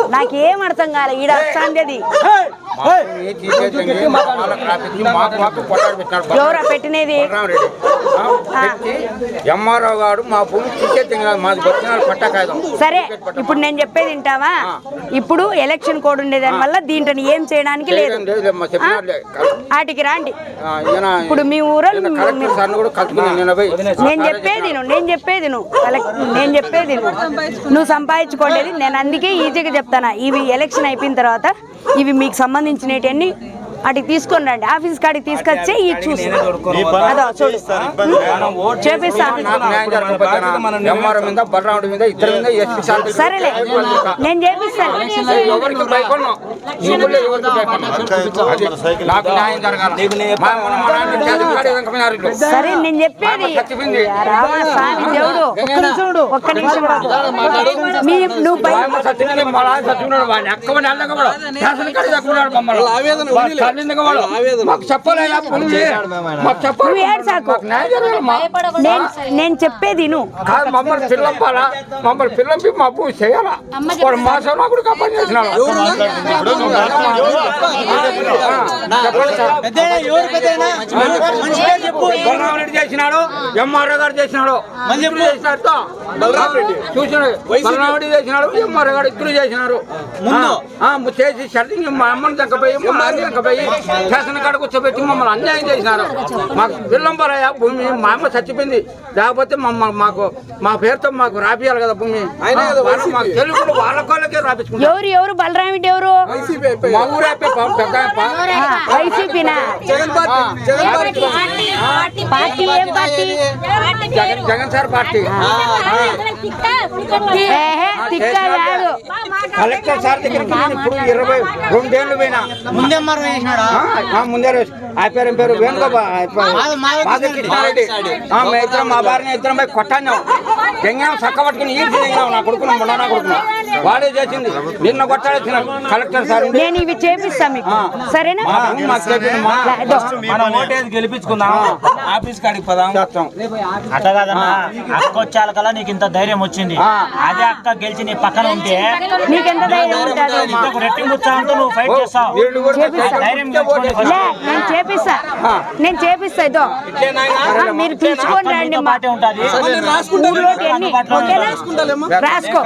నాకేం అర్థం కాలే ఈడ వస్తాంది ఎవరా పెట్టినది ఎంఆర్ఓ గారు మా భూమి సరే ఇప్పుడు నేను చెప్పేది వింటావా ఇప్పుడు ఎలక్షన్ కోడ్ ఉండే దాని వల్ల దీంట్లో ఏం చేయడానికి లేదు వాటికి రాండి ఇప్పుడు మీ ఊరు నేను చెప్పేది నువ్వు సంపాదించుకోండి నేను అందుకే ఈజీగా చెప్తాను ఇవి ఎలక్షన్ అయిపోయిన తర్వాత ఇవి మీకు సంబంధించినవన్నీ అటుకి తీసుకొని రండి ఆఫీస్ కాడికి తీసుకొచ్చి ఈ చూసి అదో చూడు చేపిస్తాను సరేలే నేను చేపిస్తాను సరే నేను చెప్పేది రామస్వామి దేవుడు ఒక్క నిమిషం నువ్వు నేను చెప్పేది మమ్మల్ని పిల్లంపాలా మమ్మల్ని పిల్లంపి మా భూమి చేయాలా వాడు మా సోనాకుడు కప్పని చేసినాడు బలరామరెడ్డి చేసినాడు ఎంఆర్ఓ గారు చేసినాడు చూసినాడు బలరామరెడ్డి చేసినాడు ఎంఆర్ఓ గారు ఇద్దరు చేసినారు చేసి షర్టింగ్ మా అమ్మని దక్కపోయి మా అన్ని దక్కపోయి స్టేషన్ కాడ కూర్చోబెట్టి మమ్మల్ని అన్యాయం చేసినారు మాకు పిల్లంపరయ్య భూమి మా అమ్మ చచ్చిపోయింది లేకపోతే మాకు మా పేరుతో మాకు రాపియాలి కదా భూమి మాకు తెలుగులు వాళ్ళ కోళ్ళకే రాపించుకుంటారు ఎవరు బలరామిరెడ్డి ఎవరు మా ఊరే Jagan sir party collector sir దగ్గరికి ఇప్పుడు 22 ఏళ్ళు పోయినా ముందే ఆ పేరు వేణుగోపారెడ్డి మా భార్య ఇద్దరం పోయి కొట్టాను జంగాం చక్క పట్టుకుని ఈడ్చి దిగినావు నా కొడుకును మొన్న నా కొడుకును వాడే చేసింది నిన్న కొట్టాడు కలెక్టర్ సార్ నేను ఇవి చేపిస్తాను మీకు సరేనా గెలిపించుకుందాం ఆఫీస్ కాడికి పదాం అట్లా కాదన్నా అక్క వచ్చాకల్లా నీకు ఇంత ధైర్యం వచ్చింది అదే అక్క గెలిచి నీ పక్కన ఉంటే నీకెంత ధైర్యం రెట్టింపు వచ్చావంటే నువ్వు ఫైట్ చేస్తావు ధైర్యం నేను చేపిస్తా ఇదో మీరు పిలుచుకొని రండి ఉంటుంది రాసుకో